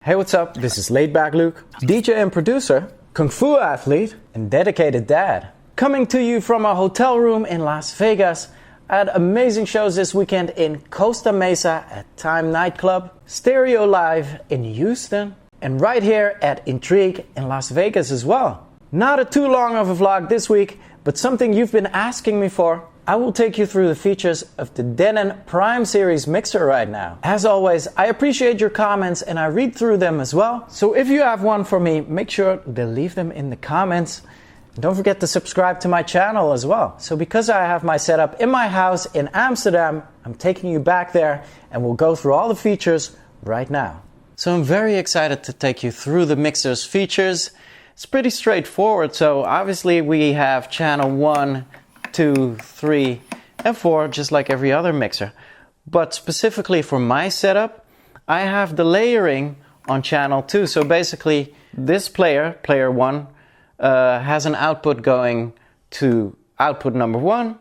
Hey, what's up? This is Laidback Luke, DJ and producer, Kung Fu athlete, and dedicated dad. Coming to you from a hotel room in Las Vegas. I had amazing shows this weekend in Costa Mesa at Time Nightclub, Stereo Live in Houston, and right here at Intrigue in Las Vegas as well. Not too long of a vlog this week, but something you've been asking me for. I will take you through the features of the Denon Prime series mixer right now. As always, I appreciate your comments and I read through them as well. So if you have one for me, make sure to leave them in the comments. And don't forget to subscribe to my channel as well. So because I have my setup in my house in Amsterdam, I'm taking you back there and we'll go through all the features right now. So I'm very excited to take you through the mixer's features. It's pretty straightforward. So obviously we have channel 1, 2, 3, and 4, just like every other mixer. But specifically for my setup, I have the layering on channel 2. So basically this player 1, has an output going to output number 1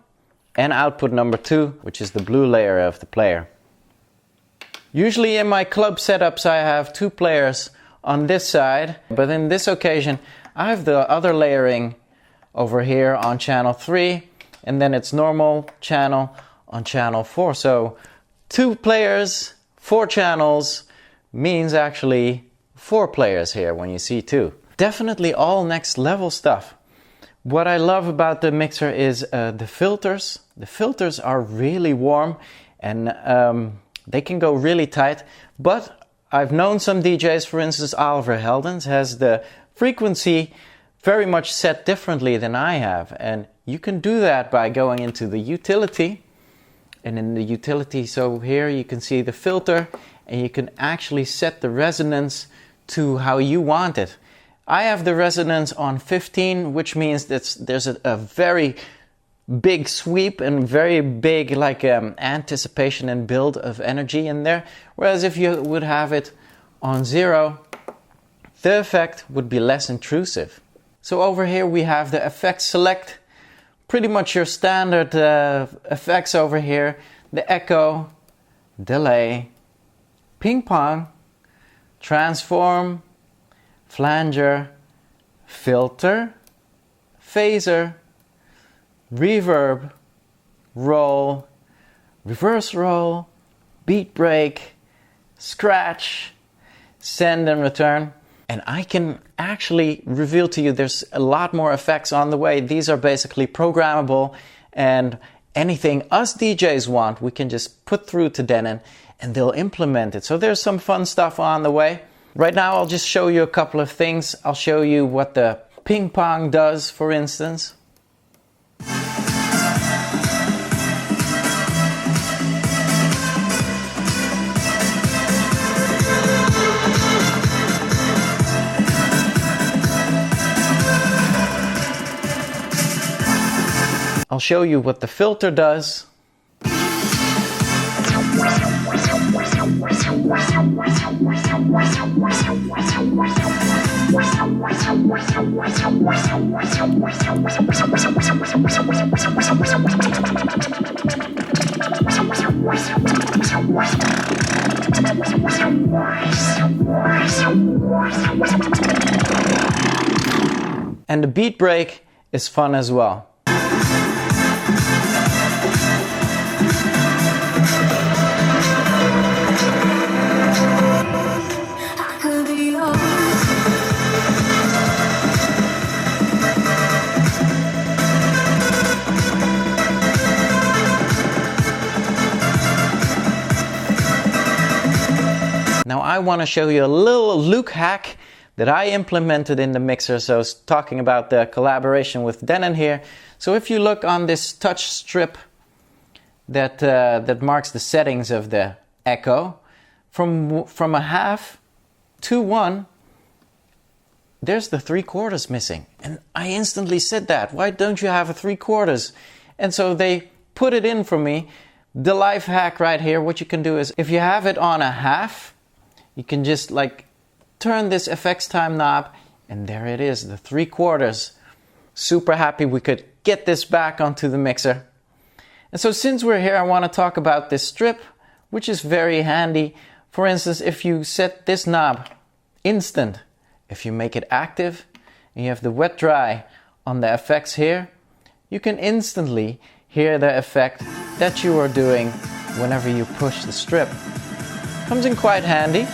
and output number 2, which is the blue layer of the player. Usually in my club setups I have 2 players on this side, but in this occasion I have the other layering over here on channel 3, and then it's normal channel on channel 4. So 2 players, 4 channels means actually 4 players here when you see 2. Definitely all next level stuff. What I love about the mixer is the filters. The filters are really warm and they can go really tight. But I've known some DJs, for instance Oliver Heldens has the frequency very much set differently than I have. And you can do that by going into the utility. And in the utility, so here you can see the filter and you can actually set the resonance to how you want it. I have the resonance on 15, which means that there's a very big sweep and very big anticipation and build of energy in there. Whereas if you would have it on 0, the effect would be less intrusive. So over here we have the effects select, pretty much your standard effects over here. The echo, delay, ping pong, transform, flanger, filter, phaser, reverb, roll, reverse roll, beat break, scratch, send and return. And I can actually reveal to you there's a lot more effects on the way. These are basically programmable, and anything us DJs want, we can just put through to Denon and they'll implement it. So there's some fun stuff on the way. Right now I'll just show you a couple of things. I'll show you what the ping pong does, for instance. I'll show you what the filter does. And the beat break is fun as well. Now I want to show you a little Luke hack that I implemented in the mixer. So talking about the collaboration with Denon here. So if you look on this touch strip that marks the settings of the echo, from a half to 1, there's the 3/4 missing. And I instantly said that, why don't you have a 3/4? And so they put it in for me. The life hack right here, what you can do is, if you have it on a half, you can just turn this FX time knob and there it is, the 3/4. Super happy we could get this back onto the mixer. And so since we're here, I want to talk about this strip, which is very handy. For instance, if you set this knob instant. If you make it active and you have the wet dry on the effects here, you can instantly hear the effect that you are doing whenever you push the strip. Comes in quite handy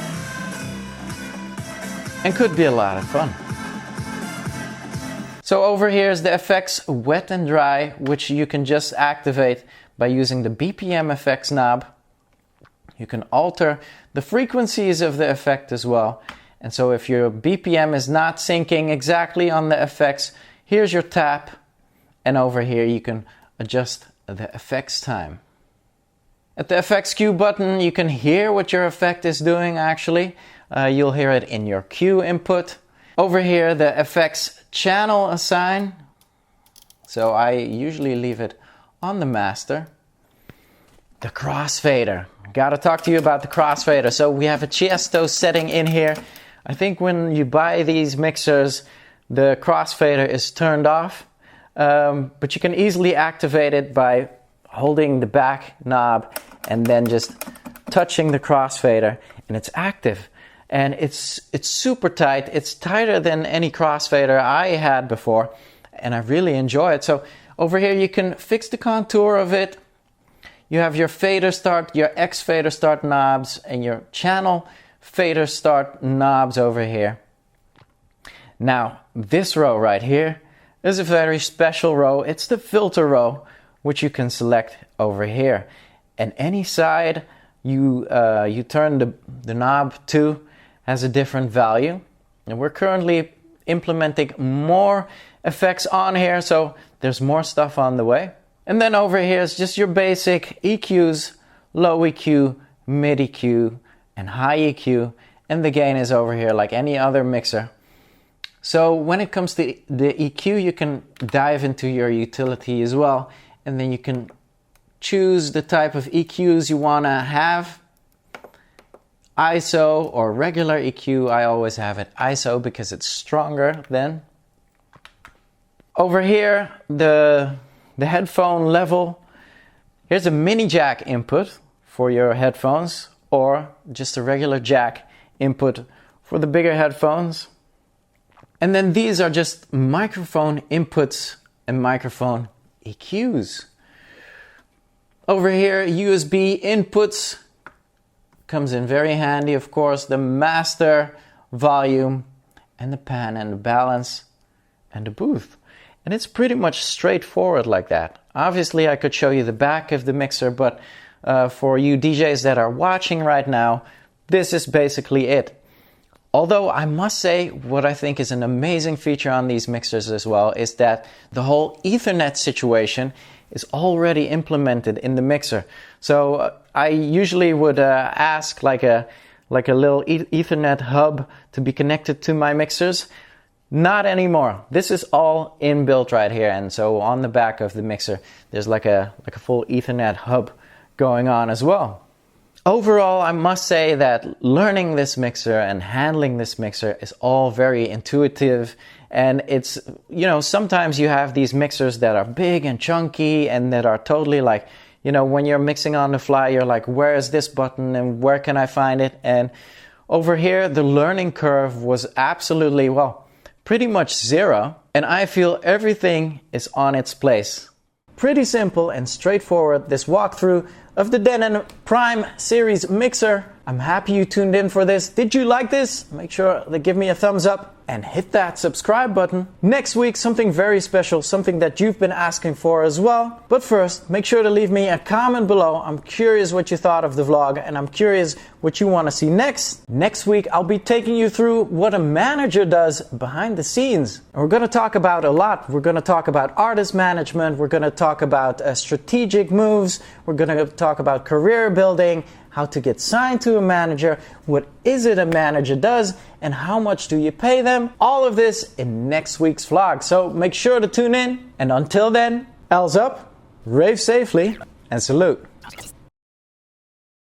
and could be a lot of fun. So over here is the effects wet and dry, which you can just activate by using the BPM effects knob. You can alter the frequencies of the effect as well. And so if your BPM is not syncing exactly on the effects, here's your tap, and over here you can adjust the effects time. At the effects cue button, you can hear what your effect is doing actually. You'll hear it in your cue input. Over here, the effects channel assign. So I usually leave it on the master. The crossfader. Gotta talk to you about the crossfader. So we have a Tiesto setting in here. I think when you buy these mixers, the crossfader is turned off. But you can easily activate it by holding the back knob and then just touching the crossfader, and it's active. And it's super tight. It's tighter than any crossfader I had before, and I really enjoy it. So over here you can fix the contour of it. You have your fader start, your X fader start knobs, and your channel fader start knobs over here. Now this row right here is a very special row. It's the filter row, which you can select over here. And any side you turn the knob to has a different value. And we're currently implementing more effects on here, so there's more stuff on the way. And then over here is just your basic EQs, low EQ, mid EQ, and high EQ. And the gain is over here like any other mixer. So when it comes to the EQ, you can dive into your utility as well. And then you can choose the type of EQs you want to have. ISO or regular EQ, I always have it ISO because it's stronger then. Over here, the headphone level. Here's a mini jack input for your headphones, or just a regular jack input for the bigger headphones. And then these are just microphone inputs and microphone EQs. Over here, USB inputs. Comes in very handy, of course. The master, volume, and the pan, and the balance, and the booth. And it's pretty much straightforward like that. Obviously, I could show you the back of the mixer, but for you DJs that are watching right now, this is basically it. Although I must say, what I think is an amazing feature on these mixers as well is that the whole Ethernet situation is already implemented in the mixer. So I usually would ask like a little Ethernet hub to be connected to my mixers. Not anymore. This is all inbuilt right here, and so on the back of the mixer there's like a full Ethernet hub going on as well. Overall, I must say that learning this mixer and handling this mixer is all very intuitive. And it's, you know, sometimes you have these mixers that are big and chunky and that are totally like, you know, when you're mixing on the fly, you're like, where is this button and where can I find it? And over here, the learning curve was absolutely, well, pretty much zero. And I feel everything is on its place. Pretty simple and straightforward, this walkthrough of the Denon Prime series mixer. I'm happy you tuned in for this. Did you like this? Make sure to give me a thumbs up and hit that subscribe button. Next week, something very special, something that you've been asking for as well. But first, make sure to leave me a comment below. I'm curious what you thought of the vlog, and I'm curious what you want to see next. Next week, I'll be taking you through what a manager does behind the scenes. And we're going to talk about a lot. We're going to talk about artist management. We're going to talk about strategic moves. We're going to talk about career building, how to get signed to a manager, what is it a manager does, and how much do you pay them? All of this in next week's vlog. So make sure to tune in. And until then, L's up, rave safely, and salute.